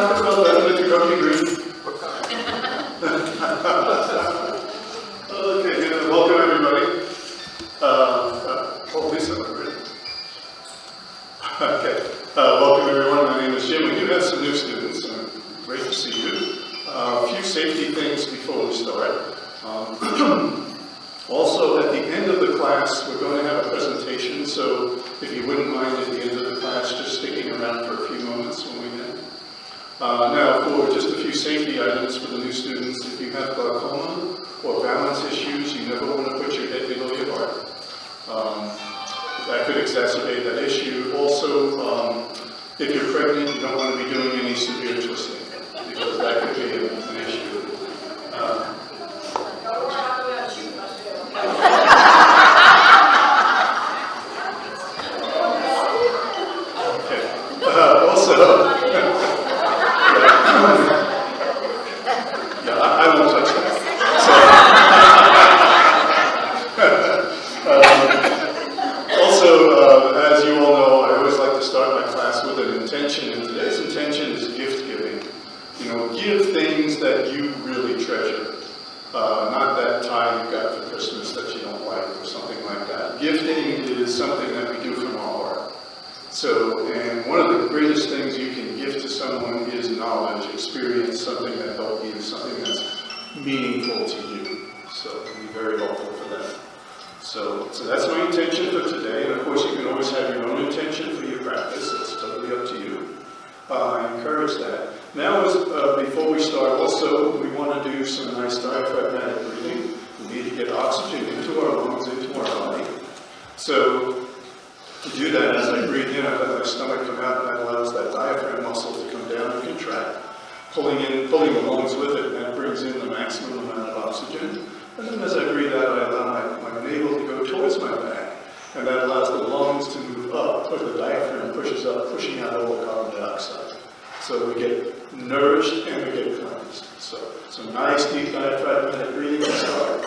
talk about that with the Grumpy Green? Okay, welcome everybody. Lisa, right? Okay, welcome everyone. My name is Jim. We do have some new students. Great to see you. A few safety things before we start. Also, at the end of the class, we're going to have a presentation, so if you wouldn't mind at the end of the class just sticking around for a few moments when we end. Now, for just a few safety items for the new students, if you have glaucoma or balance issues, you never want to put your head below your heart. That could exacerbate that issue. Also, if you're pregnant, you don't want to be doing any severe twisting, because that could be an issue. I won't touch that. So, as you all know, I always like to start my class with an intention, and today's intention is gift giving. You know, give things that you really treasure. Not that tie you got for Christmas that you don't like or something like that. Gifting is something that we do from our heart. So, and one of the greatest things you can give to someone is knowledge, experience, something that helped you, something that's meaningful to you. So, be very helpful for that. So that's my intention for today, and of course you can always have your own intention for your practice. It's totally up to you. I encourage that. Now, before we start, also we want to do some nice diaphragmatic breathing. We need to get oxygen into our lungs, into our body. So to do that, as I breathe in, I let my stomach come out, and that allows that diaphragm muscle to come down and contract, pulling the lungs with it, and that brings in the maximum amount of oxygen. And then as I breathe out, I allow my navel to go towards my back, and that allows the lungs to move up, or the diaphragm pushes up, pushing out all the carbon dioxide. So we get nourished and we get cleansed. So nice deep diaphragmatic breathing to start.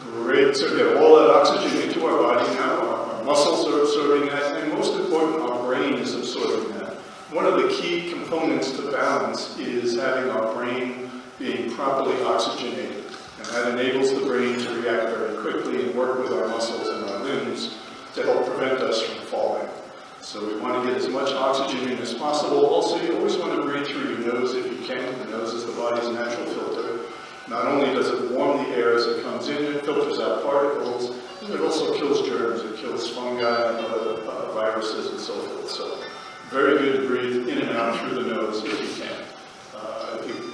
Great, so get all that oxygen into our body now. Our muscles are absorbing that, and most important, our brain is absorbing that. One of the key components to balance is having our brain being properly oxygenated, and that enables the brain to react very quickly and work with our muscles and our limbs to help prevent us from falling. So we want to get as much oxygen in as possible. Also, you always want to breathe through your nose if you can. The nose is the body's natural filter. Not only does it warm the air as it comes in, it filters out particles, and it also kills germs. It kills fungi and other viruses and so forth. So very good to breathe in and out through the nose if you can.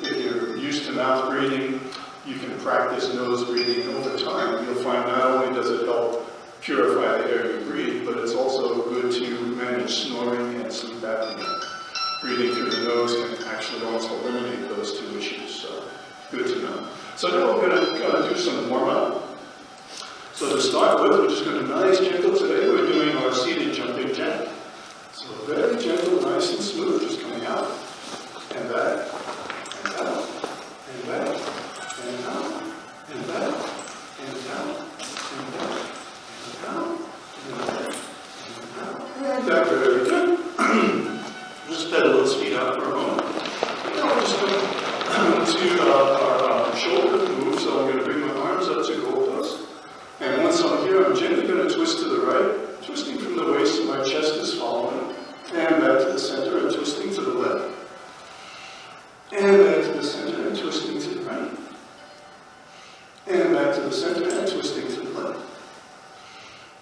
If you're used to mouth breathing, you can practice nose breathing over time. You'll find not only does it help purify the air you breathe, but it's also good to manage snoring and sleep apnea. Breathing through the nose can actually almost eliminate those two issues. So good to know. So now we're going to do some warm-up. So to start with, we're just going to be nice, gentle. Today we're doing our seated jumping jack. So very gentle, nice and smooth, just coming out, and back, and out, and back, and out, and back, and out, and back, and out, and back, and out, and back. Very good. Just pedal those feet out for a moment. Now we're just going to our shoulder move, so I'm going to bring my arms up to goalpost. And once I'm here, I'm gently going to twist to the right, twisting from the waist so my chest is following. And back to the center and twisting to the left. And back to the center and twisting to the right. And back to the center and twisting to the left.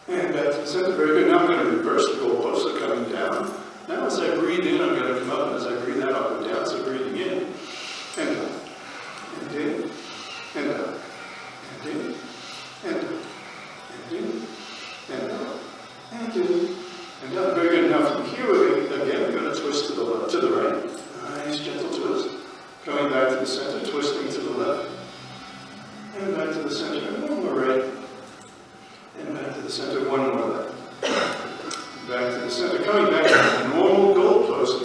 And back to the center. Very good. Now I'm going to reverse the goalpost, so coming down. Now as I breathe in, I'm going to come up, and as I breathe out, I'll go down. So breathing in, and up, and in, and up, and in, and up, and in, and up, and in, and up. Very good. Now from here, again, we're going to twist to the left, to the right. Nice, gentle twist. Coming back to the center, twisting to the left, and back to the center, and one more right, and back to the center, one more left. Back to the center, coming back to the normal goalpost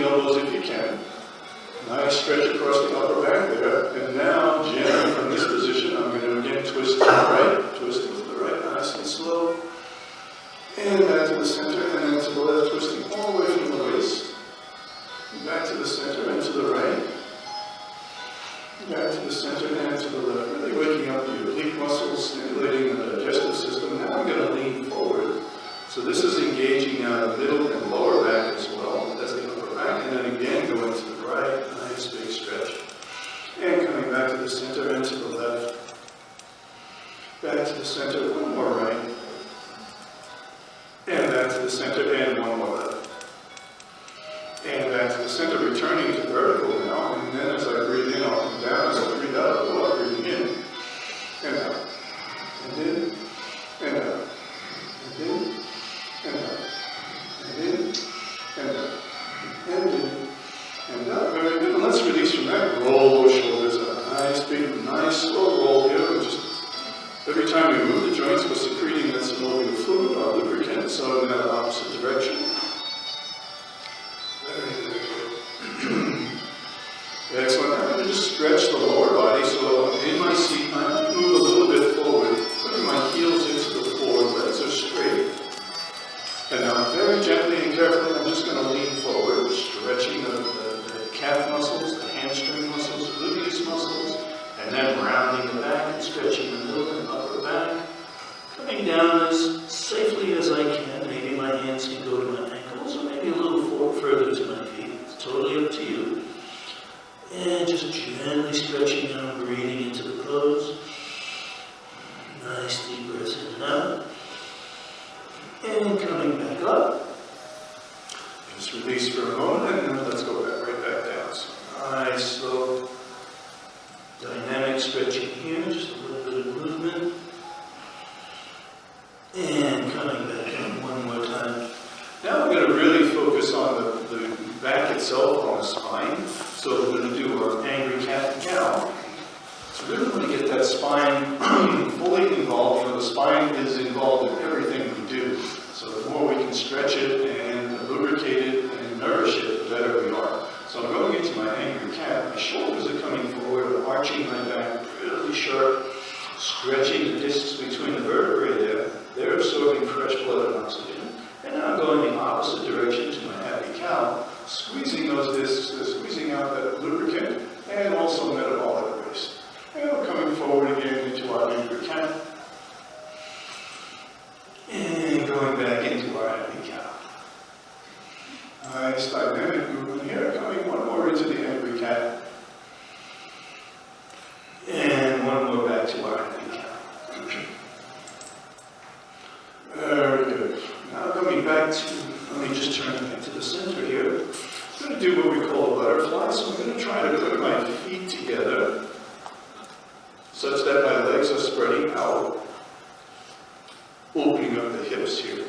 elbows if you can. Nice stretch across the upper back there. And now, gently from this position, I'm going to again twist to the right. Twist to the right, nice and slow. And back to the center, and then to the left, twisting all the way from the waist. Back to the center and to the right. Back to the center and to the left. Really waking up the oblique muscles, stimulating the digestive system. Now I'm going to lean forward. So this is engaging now the middle and lower back as well. That's the upper back. And then again, going to the right. Nice big stretch. And coming back to the center and to the left. Back to the center. One more right. And back to the center and one more left. And back to the center, returning to vertical now. And then as I breathe in, I'll come down. As I breathe out, I'll go up, breathing in. And out. And in. And out. And in. And out. And in. And out. And in. And out. Very good. And let's release from that. Roll those shoulders up. Nice, big, nice, slow roll here. And just every time we move the joints, we're secreting that synovial fluid or lubricant, so in that opposite direction. Excellent. I'm going to just stretch the lower body, so in my seat, I'm going to move a little bit forward, putting my heels into the floor, legs are straight. And now very gently and carefully, I'm just going to lean forward, stretching the calf muscles, the hamstring muscles, gluteus muscles, and then rounding the back and stretching the middle and upper back. Coming down as safely as I can. Maybe my hands can go to my ankles, or maybe a little further to my feet. It's totally up to you. And just gently stretching out, breathing into the pose. Nice deep breaths in and out. And coming back up. Just release for a moment, and then let's go right back down. So nice, slow, dynamic stretching here, just a little bit of movement. And coming back in one more time. Now we're going to really focus on the back itself, on the spine. So we're going to do our angry cat and cow. So we really want to get that spine fully involved. You know, the spine is involved in everything we do. So the more we can stretch it and lubricate it and nourish it, the better we are. So I'm going into my angry cat. My shoulders are coming forward, I'm arching my back really sharp, stretching the discs between the vertebrae there. They're absorbing fresh blood and oxygen. And now I'm going the opposite direction to my happy cow, squeezing those discs, squeezing out that lubricant and also metabolic waste. And we're coming forward again into our angry cat. And going back into our happy cow. Nice dynamic movement here. Coming one more into the angry cat. And one more back to our happy cow. Very good. Now coming back to, let me just turn back to the center here. I'm going to do what we call a butterfly. So I'm going to try to put my feet together such that my legs are spreading out, opening up the hips here.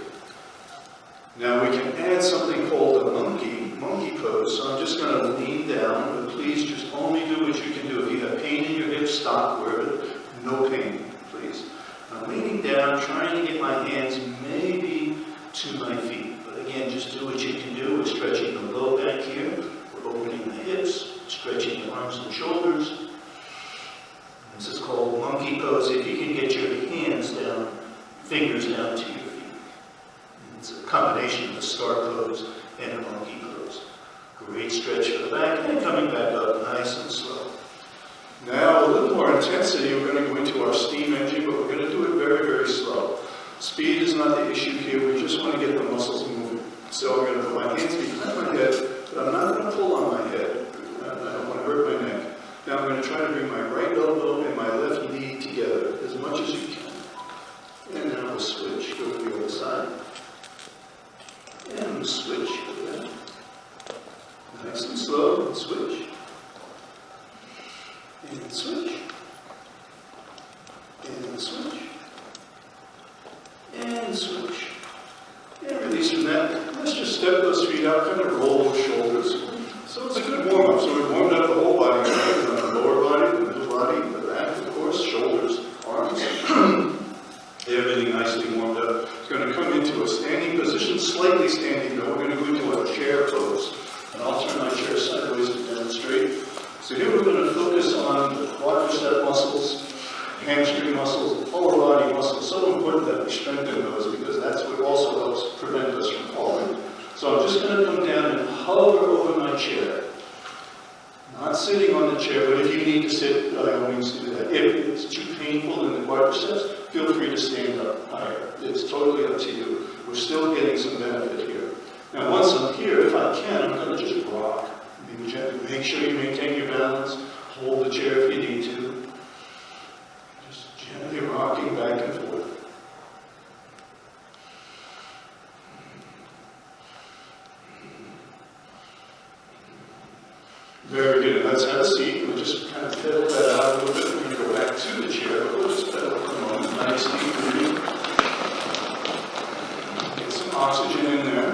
Now we can add something called a monkey pose. So I'm just going to lean down, but please just only do what you can do. If you have pain in your hips, stop wherever. No pain, please. I'm leaning down, trying to get my hands maybe to my feet. But again, just do what you can do. We're stretching the low back here. We're opening the hips, stretching the arms and shoulders. This is called monkey pose. If you can get your hands down, fingers down to your feet. It's a combination of the star pose and a monkey pose. Great stretch for the back, and coming back up nice and slow. Now, a little more intensity, we're going to go into our steam engine, but we're going to do it very, very slow. Speed is not the issue here, we just want to get the muscles moving. So I'm going to put my hands behind my head, but I'm not going to pull on my head. I don't want to hurt my neck. Now I'm going to try to bring my right elbow and my left knee together as much as you can. And now we'll switch, go to the other side. And switch again. Nice and slow, and switch. And switch. And switch. And switch. And release from that. Let's just step those feet out, kind of roll the shoulders. So it's a good warm-up. So we've warmed up the whole body. We've done the lower body, the middle body, the back, of course, shoulders, arms. Everything nicely warmed up. It's going to come into a standing position, slightly standing. Now we're going to go into a chair pose. And I'll turn my chair sideways to demonstrate. So here we're going to focus on the quadricep muscles, hamstring muscles, lower body muscles. So important that we strengthen those because that's what also helps prevent us from falling. So I'm just going to come down and hover over my chair. Not sitting on the chair, but if you need to sit, by all means do that. If it's too painful in the quadriceps, feel free to stand up higher. It's totally up to you. We're still getting some benefit here. Now once I'm here, if I can, I'm going to just rock. Make sure you maintain your balance. Hold the chair if you need to. Just gently rocking back and forth. Very good. Let's have a seat. We'll just kind of pedal that out a little bit. We're going to go back to the chair, but we'll just pedal for a moment. Nice deep breathing. Get some oxygen in there.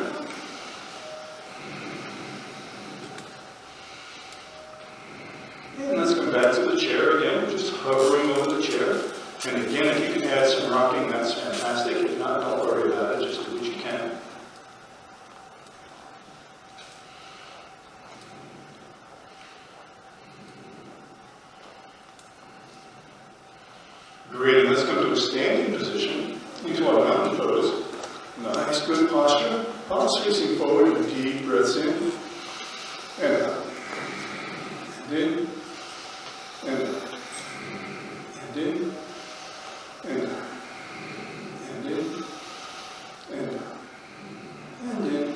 And let's come back to the chair again. We're just hovering over the chair. And again, if you can add some rocking, that's fantastic. If not, don't worry about it. Just do what you can. Great, and let's come to a standing position into our mountain pose. Nice, good posture. Palms facing forward and deep breaths in and out. And in and out. And in and out. And in and out. And in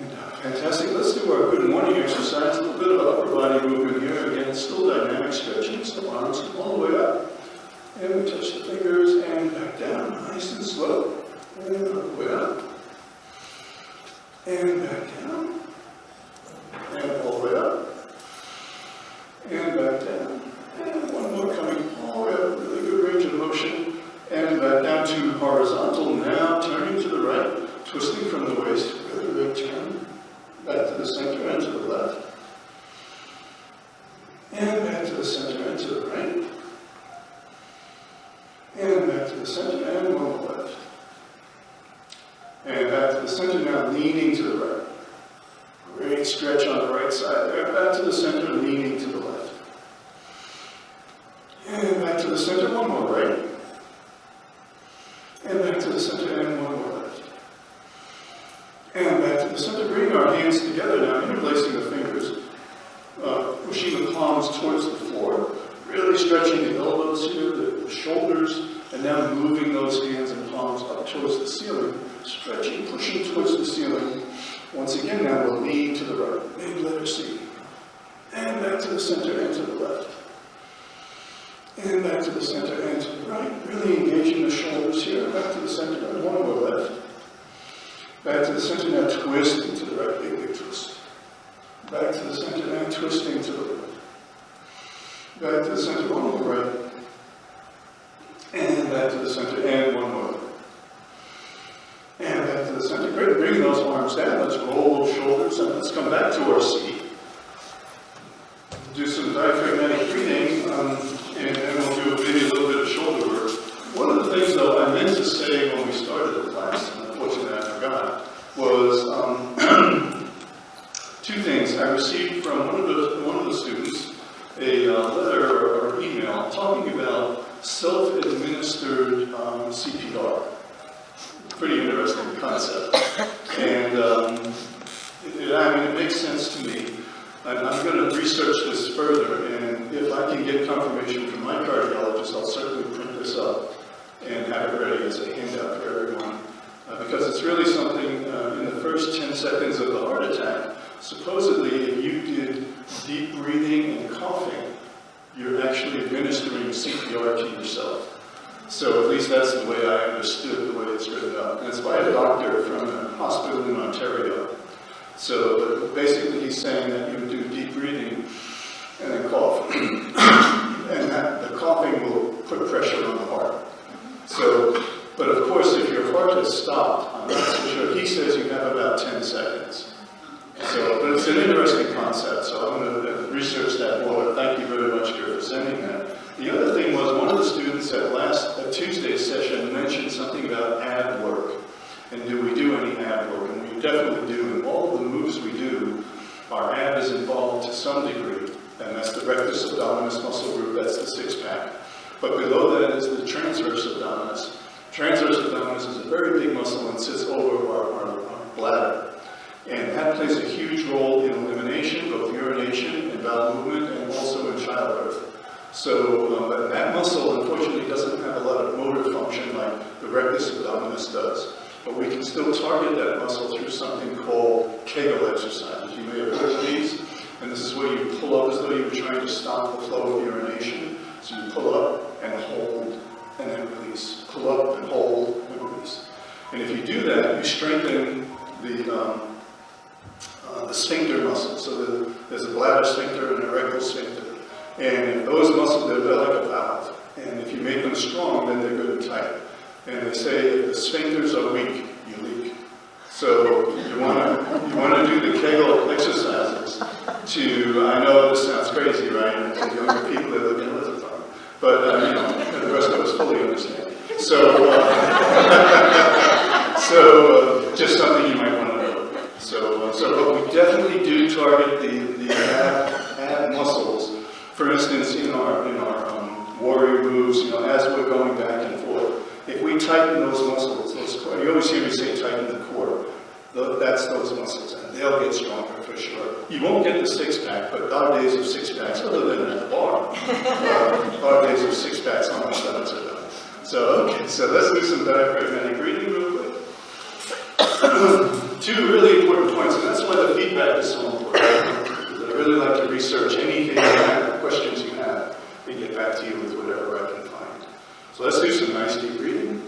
and out. Fantastic. Let's do our good morning exercise. A little bit of upper body movement here. Again, still dynamic stretching. So arms all the way up. And we touch the fingers and back down, nice and slow. And all the way up. And back down. And all the way up. And back down. And one more coming all the way up. Really good range of motion. And back down to horizontal. Now turning to the right. Twisting from the waist. Really good turn. Back to the center and to the left. And back to the center and to the right. And back to the center and one more left. And back to the center now, leaning to the right. Great stretch on the right side there. Back to the center, leaning to the left. And back to the center, one more right. And back to the center and one more left. And back to the center, bring our hands together now, interlacing the fingers. Pushing the palms towards the floor. Really stretching the elbows here, the shoulders, and now moving those hands and palms up towards the ceiling. Stretching, pushing towards the ceiling. Once again, now we'll lean to the right. Big letter C. And back to the center and to the left. And back to the center and to the right. Really engaging the shoulders here. Back to the center and one more left. Back to the center now, twisting to the right. Big, big twist. Back to the center now, twisting to the right. Back to the center, one more right. And back to the center, and one more. And back to the center. Great, bring those arms down. Let's roll those shoulders, and let's come back to our seat. Do some diaphragmatic breathing, and then we'll do a little bit of shoulder work. One of the things, though, I meant to say when we started the class, and unfortunately I forgot, was two things. I received from one of the students a letter or email talking about self-administered CPR. Pretty interesting concept. And it makes sense to me. I'm going to research this further, and if I can get confirmation from my cardiologist, I'll certainly print this up and have it ready as a handout for everyone. Because it's really something in the first 10 seconds of the heart attack. Supposedly, if you did deep breathing and coughing, you're actually administering CPR to yourself. So at least that's the way I understood the way it's written up. And it's by a doctor from a hospital in Ontario. So basically he's saying that you would do deep breathing and then cough. And that the coughing will put pressure on the heart. So, but of course if your heart has stopped, I'm not so sure. He says you have about 10 seconds. So, but it's an interesting concept, so I'm going to research that more. Thank you very much for sending that. The other thing was one of the students at Tuesday's session mentioned something about ab work. And do we do any ab work? And we definitely do. And all of the moves we do, our ab is involved to some degree, and that's the rectus abdominis muscle group, that's the six-pack. But below that is the transverse abdominis. Transverse abdominis is a very big muscle and sits over our bladder. And that plays a huge role in elimination, both urination and bowel movement, and also in childbirth. So, but that muscle, unfortunately, doesn't have a lot of motor function like the rectus abdominis does. But we can still target that muscle through something called Kegel exercises. You may have heard of these. And this is where you pull up as though you were trying to stop the flow of urination. So you pull up and hold, and then release. Pull up and hold and release. And if you do that, you strengthen the sphincter muscle. So there's a bladder sphincter and a rectal sphincter. And those muscles, they're like a valve. And if you make them strong, then they're good and tight. And they say if the sphincters are weak, you leak. So you want to do the Kegel exercises to, I know this sounds crazy, right? And to younger people, they're looking at this from. But, you know, the rest of us fully understand. So, just something you might want to know. But we definitely do target the ab muscles. For instance, in our warrior moves, you know, as we're going back and forth, if we tighten those muscles, you always hear me say tighten the core. That's those muscles, and they'll get stronger for sure. You won't get the six-pack, but our days of six-packs, other than at the bar, our days of six-packs almost done to them. So, okay, so let's do some diaphragmatic breathing real quick. Two really important points, and that's why the feedback is so important. I really like to research anything you have, questions you have, and get back to you with whatever I can find. So let's do some nice deep breathing.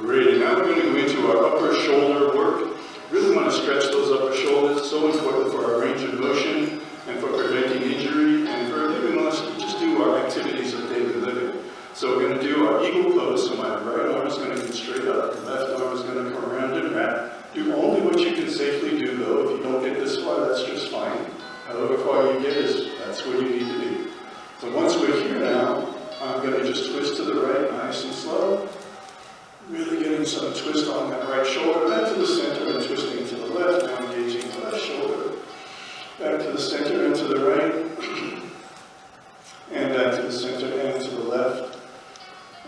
Great. Now we're going to go into our upper shoulder work. Really want to stretch those upper shoulders. So important for our range of motion and for preventing injury and for even us to just do our activities of daily living. So we're going to do our eagle pose. So my right arm is going to come straight up. The left arm is going to come around and wrap. Do only what you can safely do, though. If you don't get this far, that's just fine. However far you get, that's where you need to be. So once we're here now, I'm going to just twist to the right, nice and slow. Really getting some twist on that right shoulder, back to the center and twisting to the left, now engaging the left shoulder. Back to the center and to the right, and back to the center and to the left,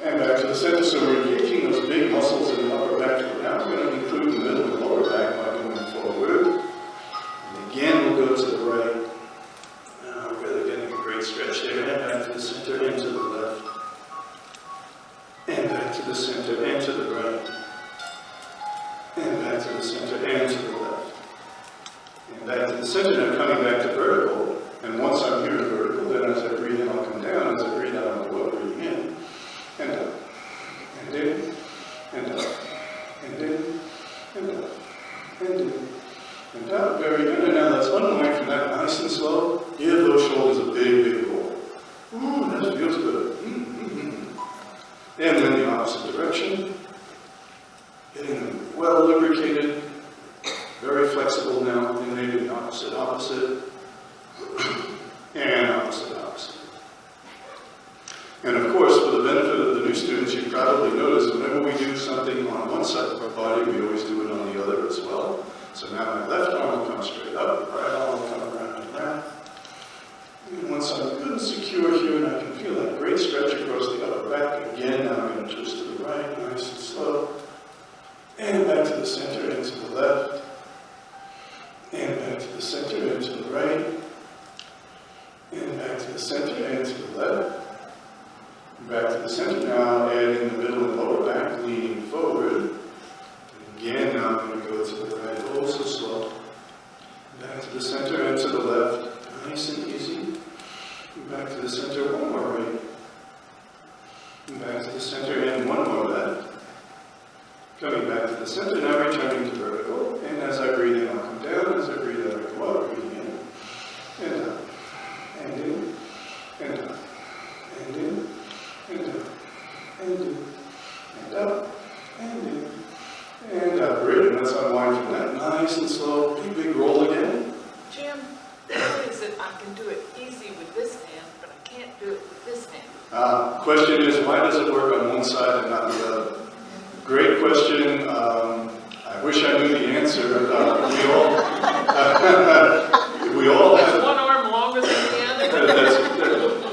and back to the center. So we're engaging those big muscles in the upper back. Now we're going to include the middle and lower back by going forward. And again, we'll go to the right. Now we're really getting a great stretch there, and back to the center and to the left. And back to the center and to the right. And back to the center and to the left. And back to the center, now coming back to vertical. And once I'm here in vertical, then as I breathe in, I'll come down. As I breathe out, I'll go up, breathing in. And up. And in. And up. And in. And up. And in. And out. Very good. And now let's unwind from that nice and slow. Give those shoulders a big, big roll. Ooh, that feels good. And then the opposite direction, getting them well lubricated, very flexible now, and maybe the opposite, and opposite. And of course, for the benefit of the new students, you probably notice whenever we do something on one side of our body, we always do it on the other as well. So now my left arm will come straight up, right arm will come around and around. And once I'm good and secure here, and I can feel that great stretch across the upper back, again, now I'm going to twist to the right, nice and slow. And back to the center and to the left. And back to the center and to the right. And back to the center and to the left. Back to the center now, adding the middle and lower back, leaning forward. Again, now I'm going to go to the right, also slow. Back to the center and to the left, nice and easy. Back to the center, one more right. Back to the center and one more left. Coming back to the center, now returning to good, and let's unwind from that. Nice and slow, big roll again. Jim, how is it I can do it easy with this hand, but I can't do it with this hand? Question is, why does it work on one side and not the other? Great question. I wish I knew the answer. We all have... Is one arm longer than the other?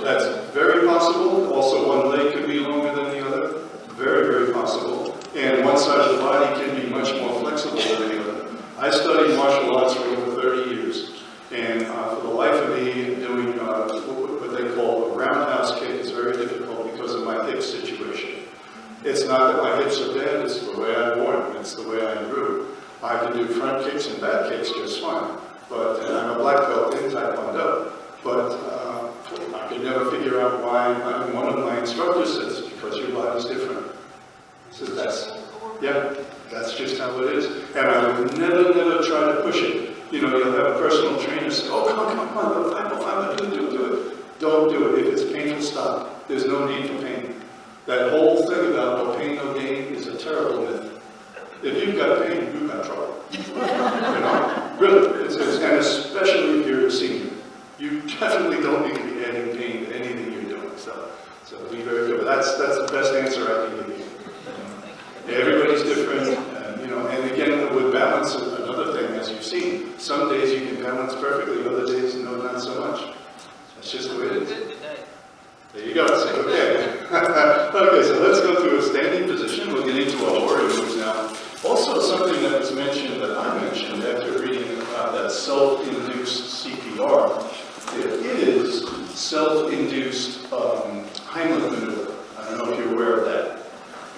That's very possible. Also, one leg could be longer than the other. Very, very possible. And one side of the body can be much more flexible than the other. I studied martial arts for over 30 years. And for the life of me, doing what they call a roundhouse kick is very difficult because of my hip situation. It's not that my hips are bad, it's the way I'm born, it's the way I grew. I can do front kicks and back kicks just fine. But I'm a black belt in Taekwondo. But I could never figure out why. One of my instructors says, because your body's different. So that's just how it is. And I would never try to push it. You know, you'll have a personal trainer say, oh, come on, do it. Don't do it. If it's painful, stop. There's no need for pain. That whole thing about no pain, no gain is a terrible myth. If you've got pain, you've got trouble. You know, really. And especially if you're a senior. You definitely don't need to be adding pain to anything you're doing. So be very good. That's the best answer I can give you. Everybody's different, and again, with balance, another thing, as you've seen, some days you can balance perfectly, other days, no, not so much. That's just the way it is. There you go. So, okay. Okay, so let's go through a standing position. We'll get into our warrior moves now. Also, something that was mentioned, that I mentioned after reading about that self-induced CPR, it is self-induced Heimlich maneuver. I don't know if you're aware of that.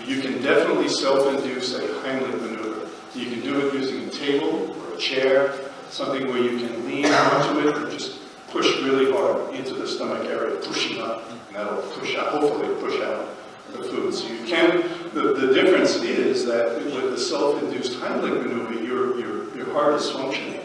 You can definitely self-induce a Heimlich maneuver. You can do it using a table or a chair, something where you can lean onto it and just push really hard into the stomach area, pushing up, and that'll push out, hopefully push out the food. So you can, the difference is that with the self-induced Heimlich maneuver, your heart is functioning,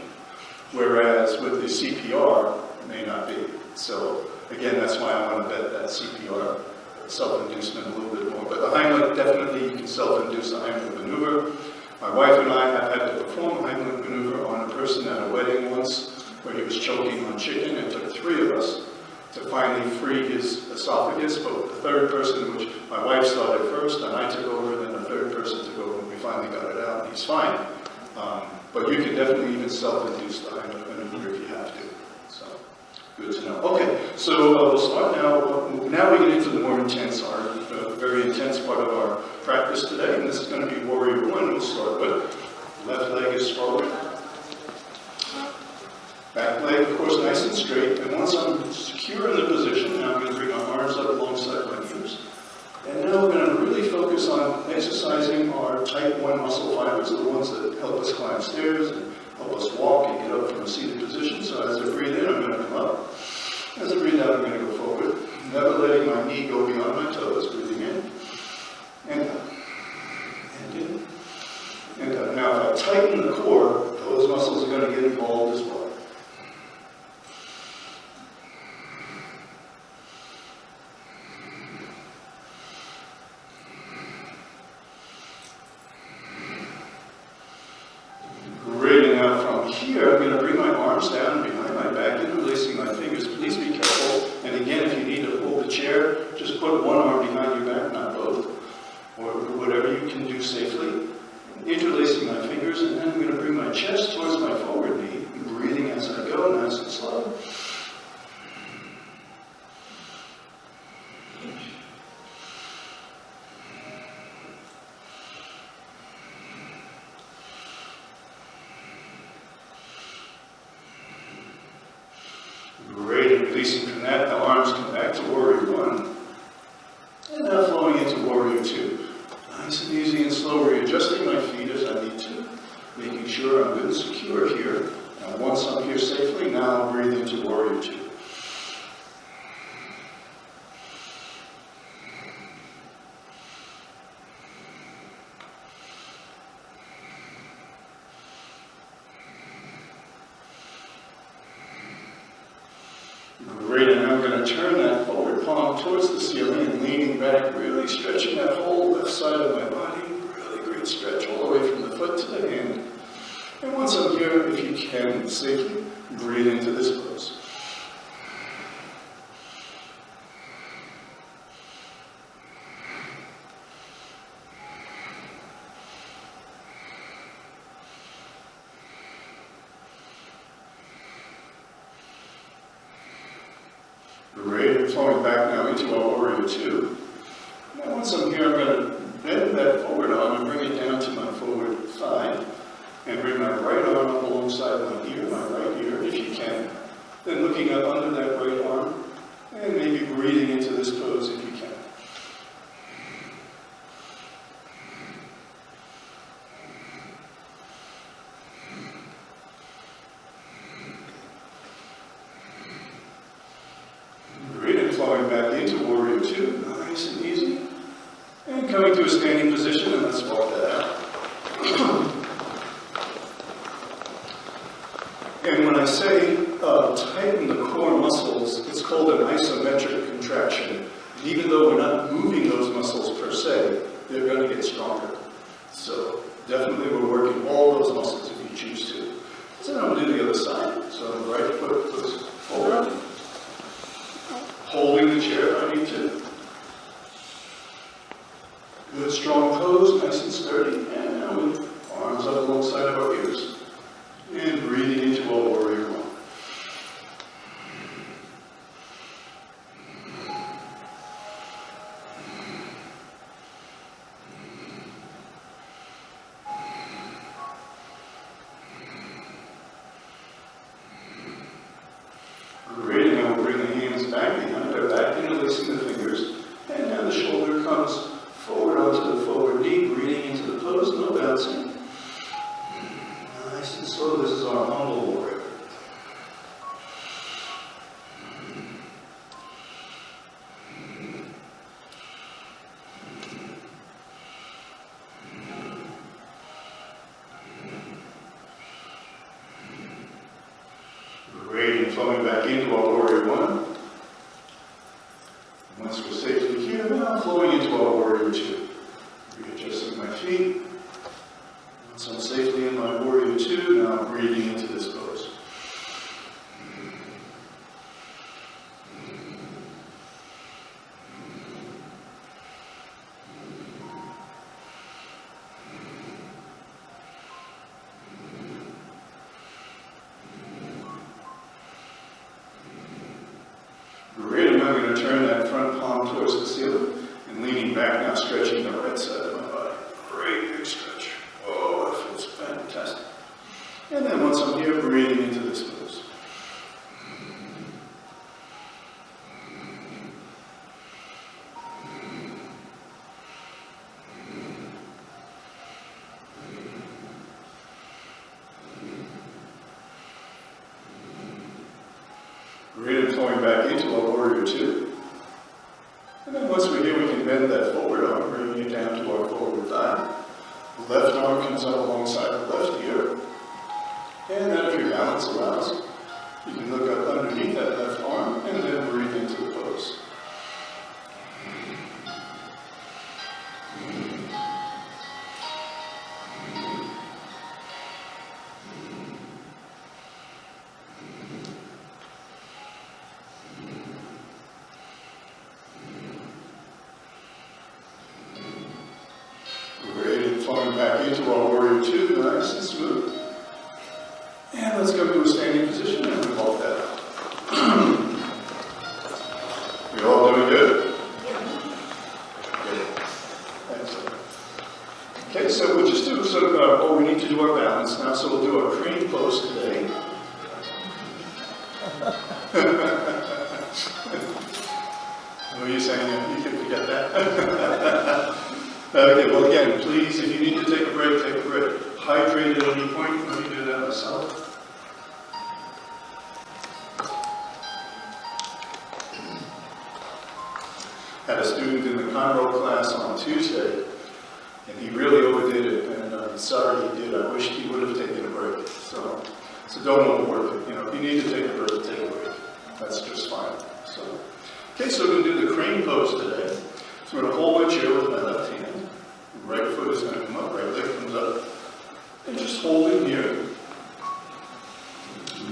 whereas with the CPR, it may not be. So again, that's why I want to bet that CPR self-inducement a little bit more. But the Heimlich, definitely you can self-induce a Heimlich maneuver. My wife and I have had to perform a Heimlich maneuver on a person at a wedding once where he was choking on chicken. It took 3 of us to finally free his esophagus, but the third person, which my wife started first, and I took over, and then the third person took over, and we finally got it out, and he's fine. But you can definitely even self-induce the Heimlich maneuver if you have to. So, good to know. Okay, so we'll start now. Now we get into the more intense, our very intense part of our practice today, and this is going to be Warrior 1. We'll start with left leg is forward. Back leg, of course, nice and straight. And once I'm secure in the position, now I'm going to bring my arms up alongside my knees. And now we're going to really focus on exercising our type 1 muscle fibers, the ones that help us climb stairs and help us walk and get up from a seated position. So as I breathe in, I'm going to come up. As I breathe out, I'm going to go forward. Never letting my knee go beyond my toes. Breathing in, and up, and in, and up. Now, if I tighten the core, those muscles are going to get involved as well. Great, and now from here, I'm going to bring my arms down behind my back, interlacing my fingers. Please be careful. And again, if you need to hold the chair, just put one arm behind your back, not both, or whatever you can do safely. Interlacing my fingers, and then I'm going to bring my chest towards my forward knee, breathing as I go, nice and slow. Great, and releasing from that, the arms come back to Warrior 1. And now flowing into Warrior 2. Nice and easy and slow, readjusting my feet as I need to, making sure I'm good and secure here. And once I'm here safely, now I'll breathe into Warrior 2. Great, and I'm going to turn that forward palm towards the ceiling and leaning back, really stretching that whole left side of my body. Really great stretch all the way from the foot to the hand. And once I'm here, if you can, safely breathe into this pose. Great, and flowing back now into our warrior two. Now once I'm here, I'm going to bend that forward arm and bring it down to my forward thigh. And bring my right arm up alongside my right ear, if you can. Then looking up under that right arm, and maybe breathing into this pose if you can. Great, and flowing back into warrior two, nice and easy. And coming to a standing position, and let's walk that out. And when I say tighten the core muscles, it's called an isometric contraction. And even though we're not moving those muscles per se, they're going to get stronger. So definitely we're working all those muscles if you choose to. So now we'll do the other side. So the right foot puts forward, holding the chair if I need to. Good strong pose, nice and sturdy. And now with arms up alongside of our ears. And breathing into our warrior one. Great, and now we'll bring the hands back behind our back, interlacing the fingers. And now the shoulder comes forward onto the forward knee, breathing into the pose, no bouncing. Nice and slow, this is our humble warrior. Great, and flowing back into our warrior one. Once we're safely here, now flowing into our warrior two. Readjusting my feet. Once I'm safely in my warrior two, now I'm breathing into this pose. Great, and I'm going to turn that front palm towards the ceiling and leaning back now, stretching the right side of my body. Great big stretch. Oh, that feels fantastic. And then once I'm here, breathing into this pose. Great, and flowing back into our warrior two. And then once we're here, we can bend that forward arm, bringing it down to our forward thigh. The left arm comes up alongside the left ear. And then if your balance allows, you can look up underneath that left arm and then breathe into the pose. Flowing back into our warrior two, nice and smooth. And let's go to a standing position and we walk that out. You all doing good? Good. Excellent. Okay, so we'll just do sort of, we need to do our balance now, so we'll do our crane pose today. What are you saying? You can forget that. Okay, well again, please, if you need to take a break, take a break. Hydrate at any point, let me do that myself. Had a student in the Conroe class on Tuesday, and he really overdid it, and I'm sorry he did. I wish he would have taken a break. So don't overwork it. You know, if you need to take a break, take a break. That's just fine. Okay, so we're going to do the crane pose today. So I'm going to hold my chair with my left hand. Right foot is going to come up, right leg comes up. And just holding here.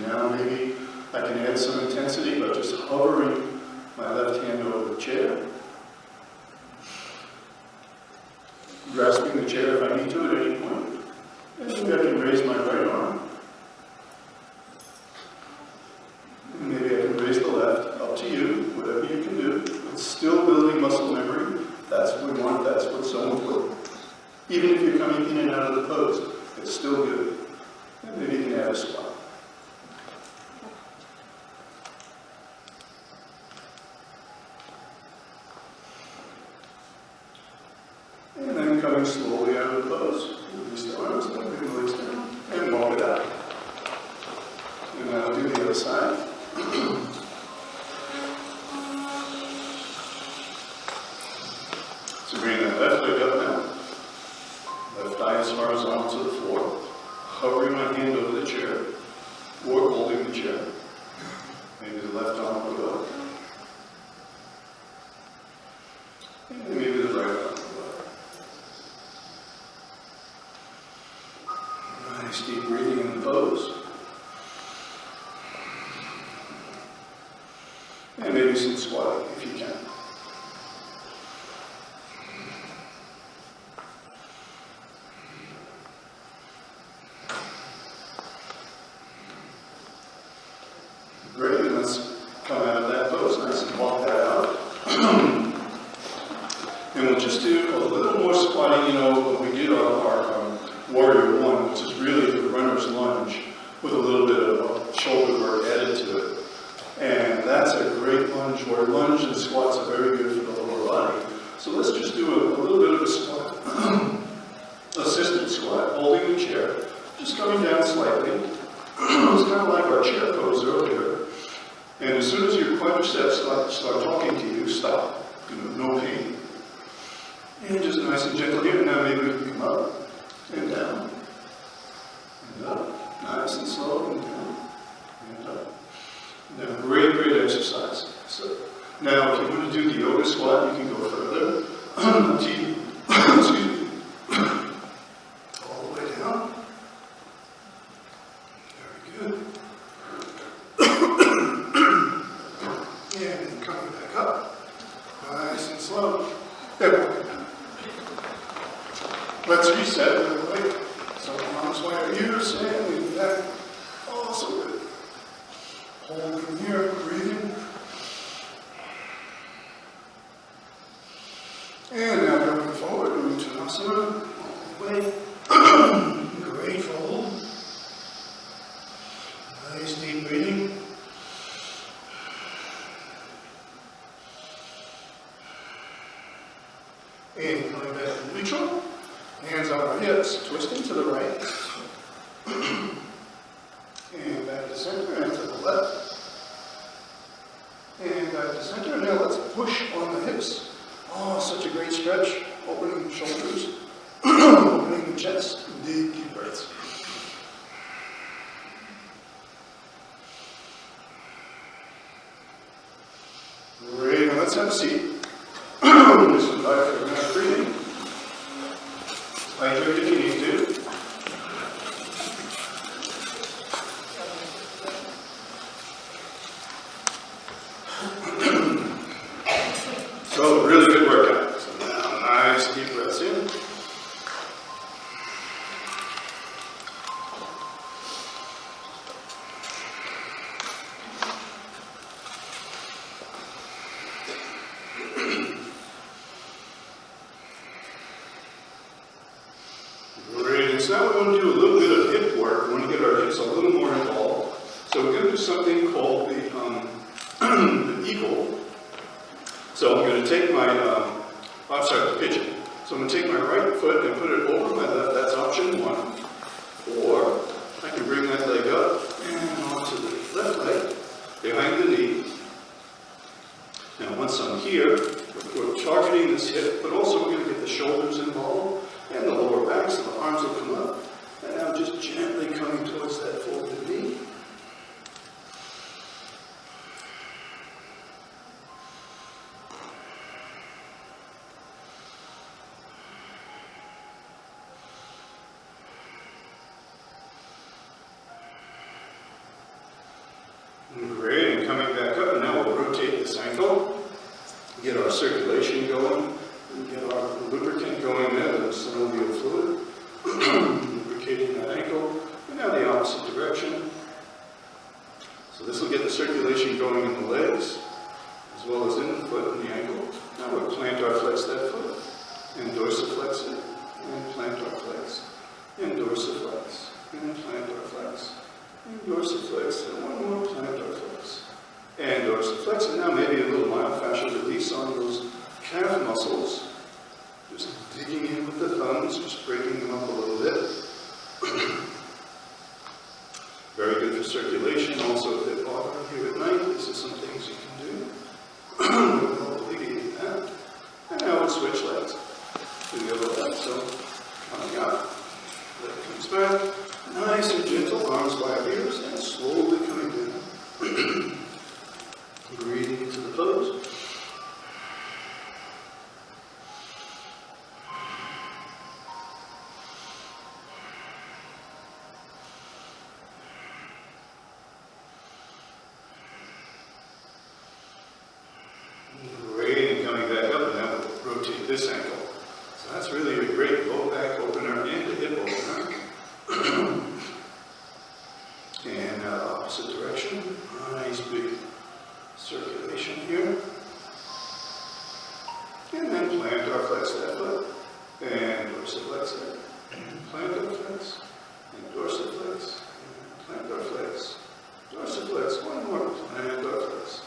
Now maybe I can add some intensity by just hovering my left hand over the chair. Grasping the chair if I need to at any point. And maybe I can raise my right arm. And maybe I can raise the left. Up to you, whatever you can do. It's still building muscle memory. That's what we want, that's what's so important. Even if you're coming in and out of the pose, it's still good. And maybe you can add a squat. And then coming slowly out of the pose. Release the arms, then bring the legs down, and walk it out. And now do the other side. So bring that left leg up now. Left thigh is horizontal to the floor. Hovering my hand over the chair, or holding the chair. Maybe the left arm will go up. And maybe the right arm will go up. Nice deep breathing in the pose. And maybe some squatting if you can. Great, and let's come out of that pose, nice and walk that out. And we'll just do a little more squatting, when we did our Warrior One, which is really the runner's lunge with a little bit of shoulder work added to it. And that's a great lunge, where lunge and squats are very good for the lower body. So let's just do a little bit of a squat. Assisted squat, holding the chair, just coming down slightly. It's kind of like our chair pose earlier. And as soon as your quadriceps start talking to you, stop. No pain. And just nice and gentle here. Now maybe we can come up and down. And up. Nice and slow and down. And up. Now, great, great exercise. So now if you want to do the yoga squat, you can go further. Excuse me. All the way down. Very good. And then coming back up. Nice and slow. There we go. Let's reset real quick. So arms wide our ears and lean back. Also good. Holding here, breathing. And now going forward, Uttanasana, all the way. Great fold. Nice deep breathing. And coming back to neutral. Hands on our hips, twisting to the right. And back to center and to the left. And back to center. Now let's push on the hips. Oh, such a great stretch. Opening the shoulders. Opening the chest. Deep, deep breaths. Great. Now let's have a seat. Do some diaphragmatic breathing. Hydrate if you need to. So, really good workout. So now, nice deep breaths in. Great. So now we want to do a little bit of hip work. We want to get our hips a little more involved. So we're going to do something called the eagle. So I'm going to take my, the pigeon. So I'm going to take my right foot and put it over my left. That's option one. Or I can bring that leg up and onto the left leg, behind the knee. Now once I'm here, we're targeting this hip, but also we're going to get the shoulders involved and the lower back, so the arms will come up. And now just gently coming towards that folded knee. Great, and coming back up, and now we'll rotate this ankle, get our circulation going, and get our lubricant going there, the synovial fluid, lubricating that ankle, and now the opposite direction. So this will get the circulation going in the legs, as well as in the foot and the ankle. Now we'll plantar flex that foot, and dorsiflex it, and plantar flex, and dorsiflex, and plantar flex, and dorsiflex, and one more plantar flex, and dorsiflex, and now maybe a little myofascial release on those calf muscles. Just digging in with the thumbs, just breaking them up a little bit. Very good for circulation, also if they're bothering you at night. This is some things you can do. We'll help alleviate that. And now we'll switch legs to the other leg. So, coming up, leg comes back, nice and gentle, arms by our ears, and slowly coming down. Breathing into the pose. This ankle. So that's really a great low back opener and a hip opener. And opposite direction. Nice big circulation here. And then plantar flex that foot. And dorsiflex it. And plantar flex. And dorsiflex. And plantar flex. Dorsiflex. One more. Plantar flex.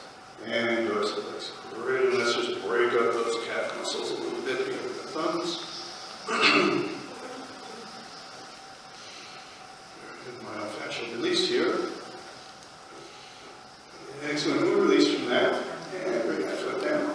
And dorsiflex. Great. And let's just break up those calf muscles a little bit here with the thumbs. Very good myofascial release here. Excellent. We'll release from that. And bring that foot down.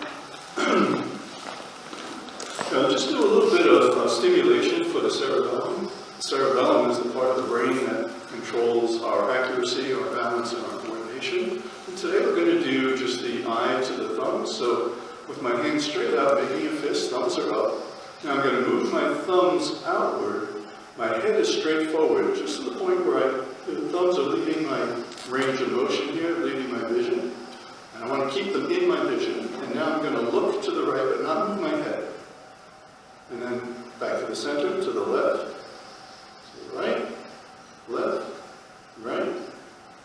Now just do a little bit of stimulation for the cerebellum. The cerebellum is the part of the brain that controls our accuracy, our balance, and our coordination. And today we're going to do just the eye to the thumb. So with my hands straight out, making a fist, thumbs are up. Now I'm going to move my thumbs outward. My head is straight forward, just to the point where the thumbs are leaving my range of motion here, leaving my vision. And I want to keep them in my vision. And now I'm going to look to the right, but not move my head. And then back to the center, to the left, to the right, left, right,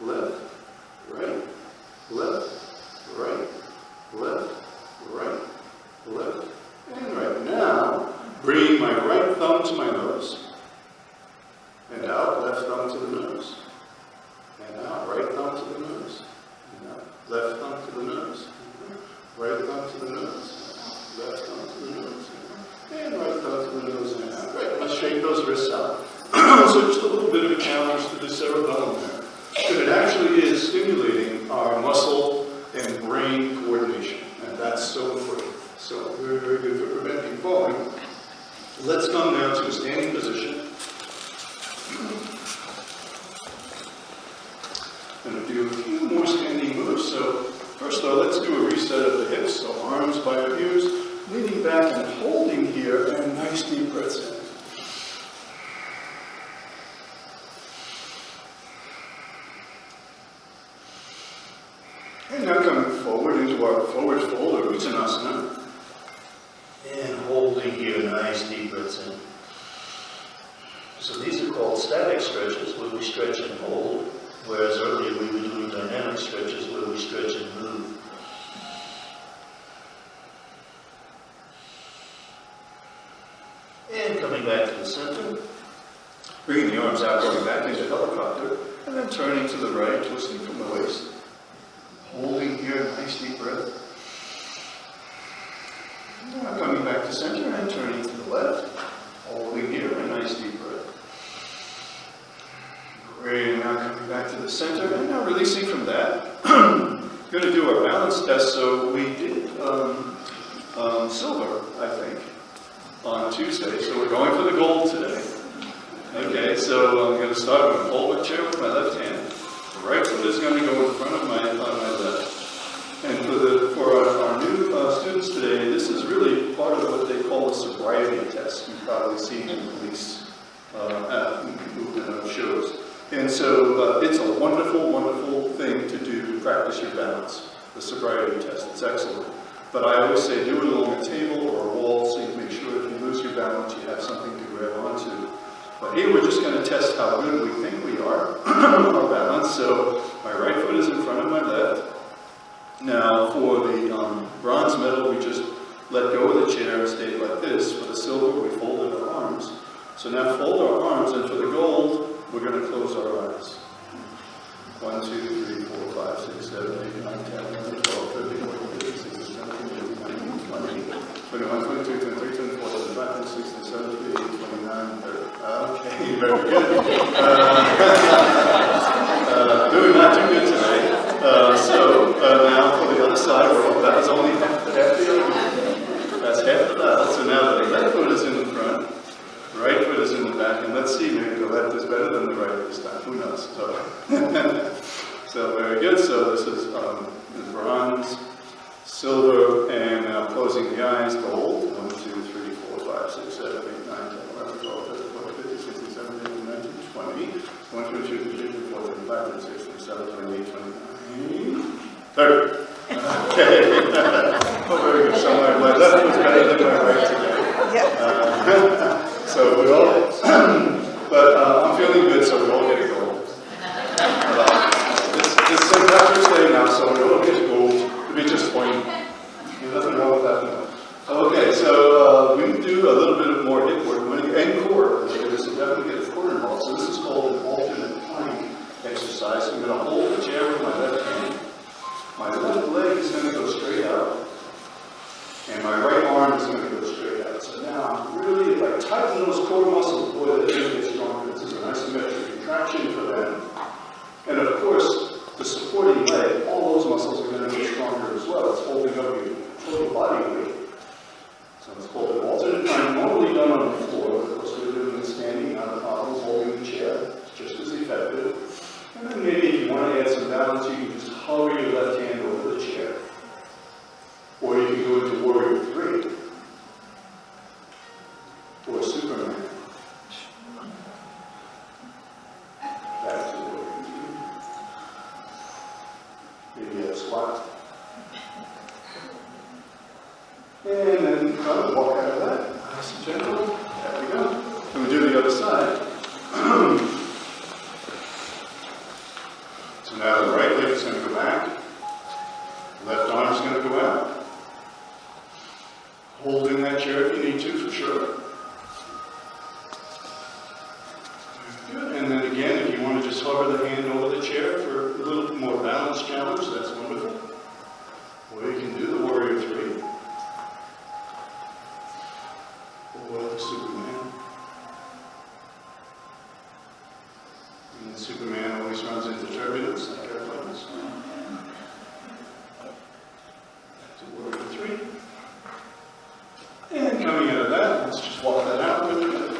left, right, left, right, left, right, left, and right. Now, bring my right thumb to my nose, and out, left thumb to the nose, and out, right thumb to the nose, and out, left thumb to the nose, right thumb to the nose, left thumb to the nose, and right thumb to the nose, and out. Right, let's shake those wrists out. So just a little bit of a challenge to the cerebellum there. But it actually is stimulating our muscle and brain coordination, and that's so important. So very, very good for preventing falling. Let's come now to a standing position. I'm going to do a few more standing moves. So first though, let's do a reset of the hips. So arms by our ears, leaning back and holding here, and nice deep breaths in. And now coming forward into our forward fold or Uttanasana. And holding here, nice deep breaths in. So these are called static stretches, where we stretch and hold, whereas earlier we were doing dynamic stretches, where we stretch and move. And coming back to the center, bringing the arms out, going back into helicopter, and then turning to the right, twisting from the waist. Holding here, nice deep breath. Now coming back to center and turning to the left. Holding here, a nice deep breath. Great, and now coming back to the center, and now releasing from that. Going to do our balance test. So we did silver, I think, on Tuesday. So we're going for the gold today. Okay, so I'm going to start with a pull-up chair with my left hand. The right foot is going to go in front of my left. And for our new students today, this is really part of what they call a sobriety test. You've probably seen in police movement shows. And And so it's a wonderful, wonderful thing to do to practice your balance, the sobriety test. It's excellent. But I always say do it along a table or a wall so you can make sure if you lose your balance, you have something to grab onto. But here we're just going to test how good we think we are, our balance. So my right foot is in front of my left. Now for the bronze medal, we just let go of the chair and stay like this. For the silver, we folded our arms. So now fold our arms, and for the gold, we're going to close our eyes. 1, 2, 3, 4, 5, 6, 7, 8, 9, 10, 11, 12, 13, 14, 15, 16, 17, 18, 19, 20, 21, 22, 23, 24, 25, 26, 27, 28, 29, 30. Okay, very good. Doing not too good today. Now for the other side, well, that was only half the argument. That's half the battle. So now the left foot is in the front. Right foot is in the back, and let's see, maybe the left is better than the right this time. Who knows? So very good. So this is bronze, silver, and now closing the eyes, gold. 1, 2, 3, 4, 5, 6, 7, 8, 9, 10, 11, 12, 13, 14, 15, 16, 17, 18, 19, 20. 1, 2, 3, 4, 5, 6, 7, 28, 29, 30. Okay. Oh, very good. So my left was better than my right today. So we all, but I'm feeling good, so we all get a gold. It's St. Patrick's Day now, so we all get a gold. It'll be just fine. There's nothing wrong with that now. Okay, so we can do a little bit of more hip work and core. So definitely get a core involved. So this is called an alternate plank exercise. I'm going to hold the chair with my left hand. My left leg is going to go straight out. And my right arm is going to go straight out. So now, really, if I tighten those core muscles, boy, they're going to get stronger. This is an isometric contraction for them. And of course, the supporting leg, all those muscles are going to get stronger as well. It's holding up your total body weight. So it's called an alternate plank, normally done on the floor. Of course, we're doing it standing, not a problem, holding the chair. It's just as effective. And then maybe if you want to add some balance, you can just hover your left hand over the chair. Or you can go into Warrior 3. Or Superman. Back to Warrior 3. Maybe a squat. And then walk out of that. Nice and gentle. There we go. And we do the other side. So now the right leg is going to go back. Left arm is going to go out. Holding that chair if you need to, for sure. Good. And then again, if you want to just hover the hand over the chair for a little more balance challenge, that's wonderful. Or you can do the Warrior 3. Or the Superman. And the Superman always runs into turbulence, like airplanes. Back to Warrior 3. And coming out of that, let's just walk that out really good.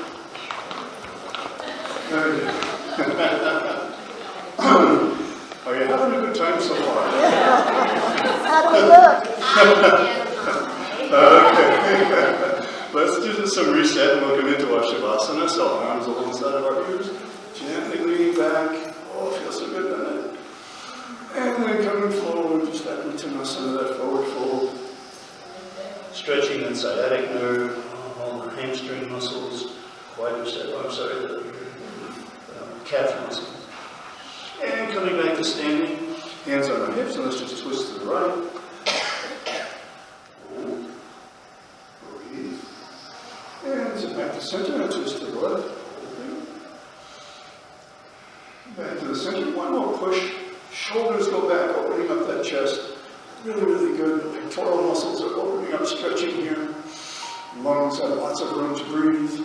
Very good. Are you having a good time so far? How do we look? Okay. Let's do some reset and we'll come into our Shavasana. So arms alongside of our ears. Gently leaning back. Oh, it feels so good, doesn't it? And then coming forward, just that Uttanasana, that forward fold. Stretching that sciatic nerve, all the hamstring muscles, quadricep, the calf muscles. And coming back to standing, hands on our hips, and let's just twist to the right. Hold. Breathe. And sit back to center and twist to the left. Back to the center. One more push. Shoulders go back, opening up that chest. Really, really good. The pectoral muscles are opening up, stretching here. Lungs have lots of room to breathe.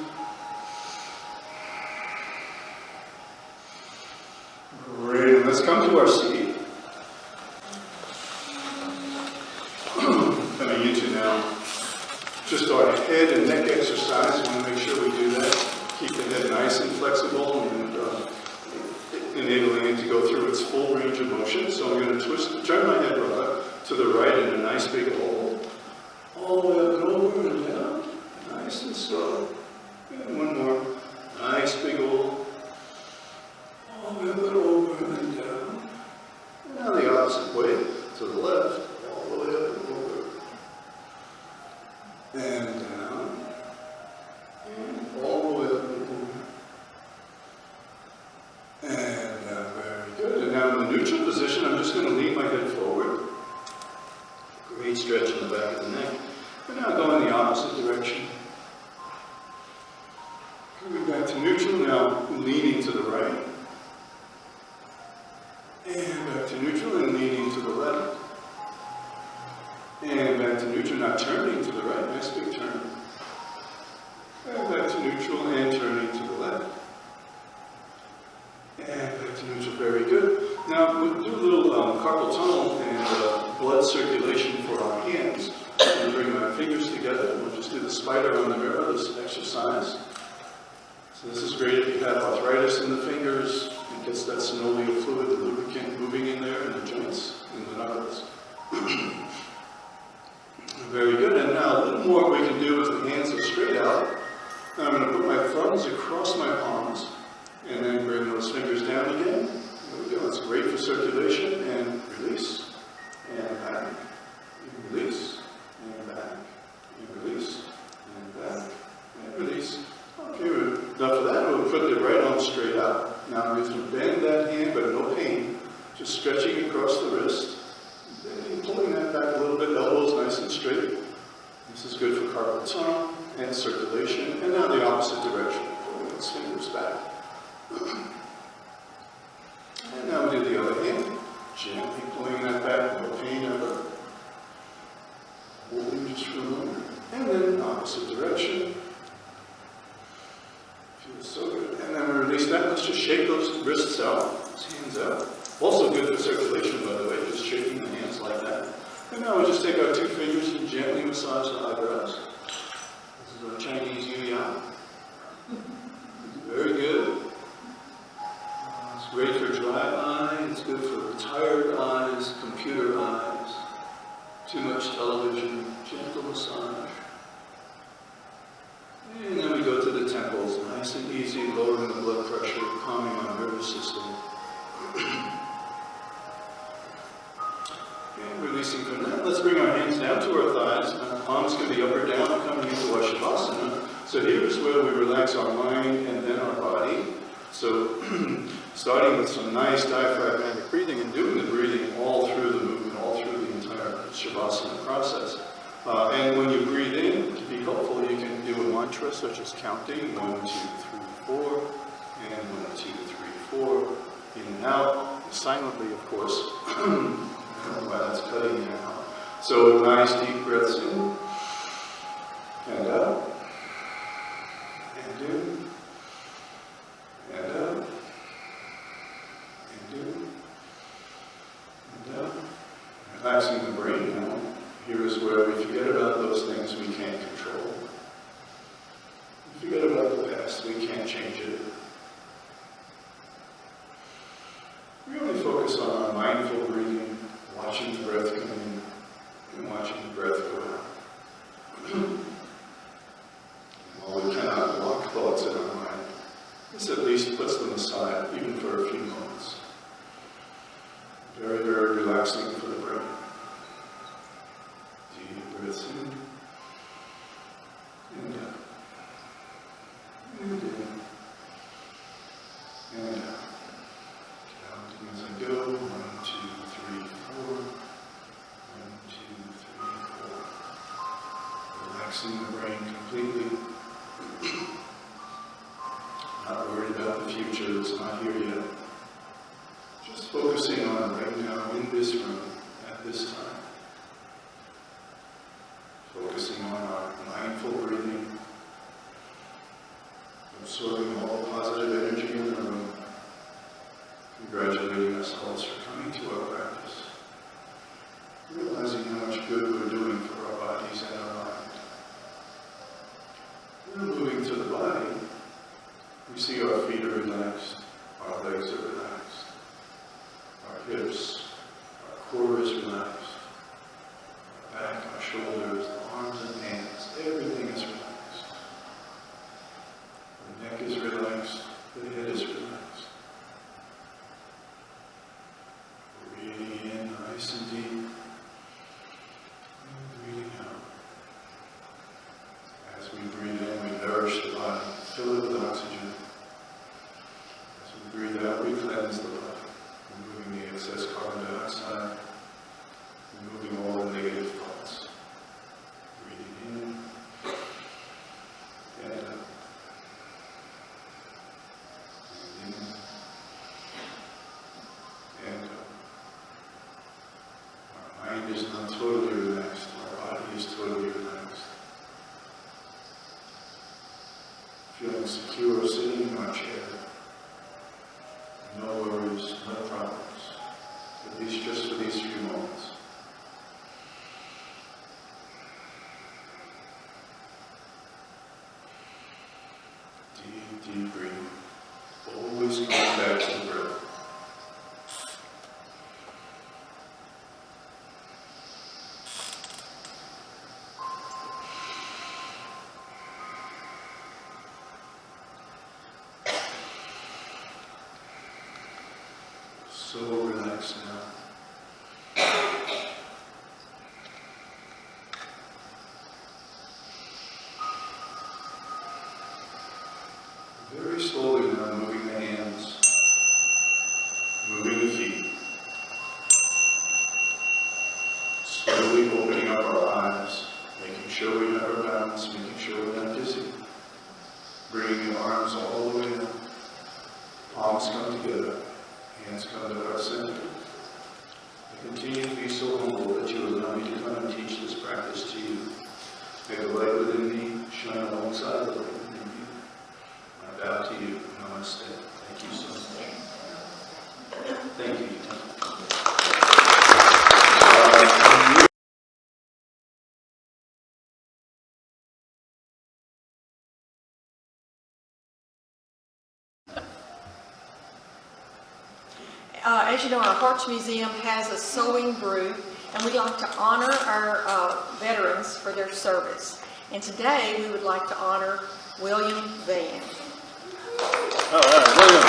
Great. Let's come to our seat. Coming into now just our head and neck exercise. We want to make sure we do that. Keep the head nice and flexible and enabling it to go through its full range of motion. So I'm going to turn my head to the right in a nice big hole. All the way up and over and down. Nice and slow. And one more. Nice big hole. all the way up and over and down. And now the opposite way, to the left, all the way up and over. And down. And all the way up and over. And very good. And now in the neutral position, I'm just going to lean my head forward. Great stretch in the back of the neck. And now go in the opposite direction. Coming back to neutral, now leaning to the right. And back to neutral and leaning to the left. And back to neutral, now turning to the right. Nice big turn. And back to neutral and turning to the left. And back to neutral, very good. Now we'll do a little carpal tunnel and blood circulation for our hands. I'm going to bring my fingers together. We'll just do the spider on the mirror, this exercise. So this is great if you have arthritis in the fingers. It gets that synovial fluid, the lubricant moving in there in the joints, in the knuckles. Very good. And now a little more we can do if the hands are straight out. Now I'm going to put my thumbs across my palms and then bring those fingers down again. There we go. It's great for circulation. And release. And back. And release. And back. And release. And back. And release. Okay, enough of that. We'll put the right arm straight out. Now we have to bend that hand, but no pain. Just stretching across the wrist. And pulling that back a little bit, elbows nice and straight. This is good for carpal tunnel and circulation. And now the opposite direction. Pulling those fingers back. And now we do the other hand. Gently pulling that back, no pain ever. Holding just for a moment. And then opposite direction. Feels so good. And then we release that. Let's just shake those wrists out, those hands out. Also good for circulation, by the way, just shaking the hands like that. And now we just take our two fingers and gently massage the eyebrows. This is our Chinese yu-yang. Very good. It's great for dry eye. It's good for tired eyes, computer eyes, too much television, gentle massage. And then we go to the temples, nice and easy, lowering the blood pressure, calming our nervous system. And releasing from that, let's bring our hands down to our thighs. Our palms can be up or down, coming into our Shavasana. So here's where we relax our mind and then our body. So starting with some nice diaphragmatic breathing and doing the breathing all through the movement, all through the entire Shavasana process. And when you breathe in, to be helpful, you can do a mantra such as counting 1, 2, 3, 4, and 1, 2, 3, 4, in and out, silently, of course. I don't know why that's cutting now. So nice deep breaths in, and out, and in, and out, and in, and out. Relaxing the brain now. Here is where we forget about those things we can't control. We forget about the past, we can't change it. Really focus on our mindful breathing, watching the breath come in and watching the breath go out. While we cannot block thoughts in our mind, this at least puts them aside, even for a few moments. Very, very relaxing for the brain. Deep breaths in, and out, and in, and out. Counting as I go, 1, 2, 3, 4, 1, 2, 3, 4. Relaxing the brain completely. Not worried about the future, it's not here yet. Just focusing on right now in this room at this time. Focusing on our mindful breathing, absorbing all the positive energy in the room, congratulating ourselves for coming to our practice, realizing how much good we're doing for our bodies and our mind. Then moving to the body, we see our feet are relaxed, our legs are relaxed, our hips, our core is relaxed, our back, our shoulders, the arms and hands, everything is relaxed. The neck is relaxed, the head is relaxed. Nice and deep. Breathing out. As we breathe in, we nourish the body, fill it with oxygen. As we breathe out, we cleanse the body, removing the excess carbon dioxide, removing all the negative thoughts. Breathing in and out. Breathing in and out. Our mind is not totally relaxed. Our body is totally relaxed. Feeling secure sitting in our chair. No worries, no problems. At least just for these few moments. Deep, deep breathing. Always coming back to the breath. So relaxed now. Very slowly now, moving the hands, moving the feet. Slowly opening up our eyes, making sure we have our balance, making sure we're not dizzy. Bringing the arms all the way up. Palms come together. Hands come to our center. I continue to be so humble that you allow me to come and teach this practice to you. May the light within me shine alongside the light within you. I bow to you. Namaste. Thank you so much. Thank you. As you know, our Hearts Museum has a sewing brew, and we like to honor our veterans for their service. And today, we would like to honor William Vann. All right, William.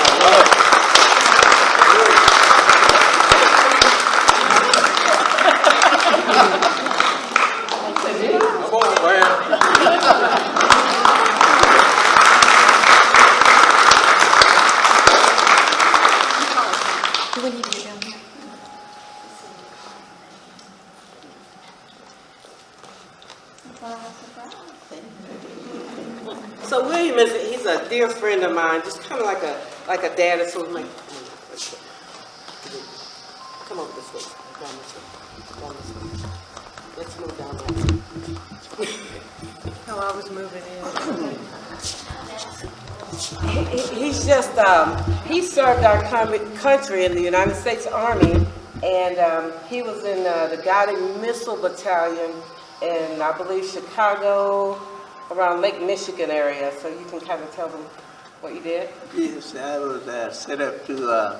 Come on, Vann. Do we need to get down here? So William he's a dear friend of mine, just kind of like a dad or something. Like, come on this way. Down this way. Down this way. Let's move down there. No, I was moving in. He's just he served our country in the United States Army, and he was in the Guiding Missile Battalion in, I believe, Chicago, around Lake Michigan area. So you can kind of tell them what you did. Yes, I was set up to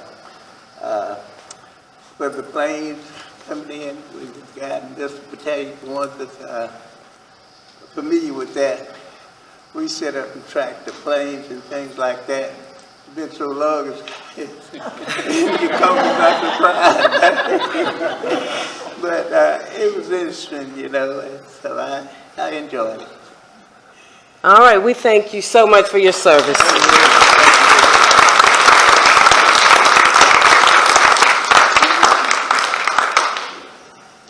where the planes coming in. We got this battalion, the ones that's familiar with that. We set up and track the planes and things like that. It's been so long, you caught me by surprise. But it was interesting, you know, and so I enjoyed it. All right, we thank you so much for your service.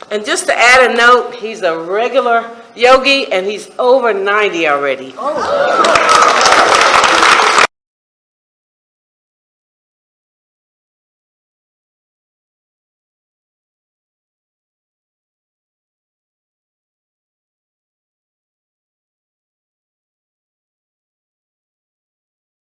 And just to add a note, he's a regular yogi and he's over 90 already. Oh.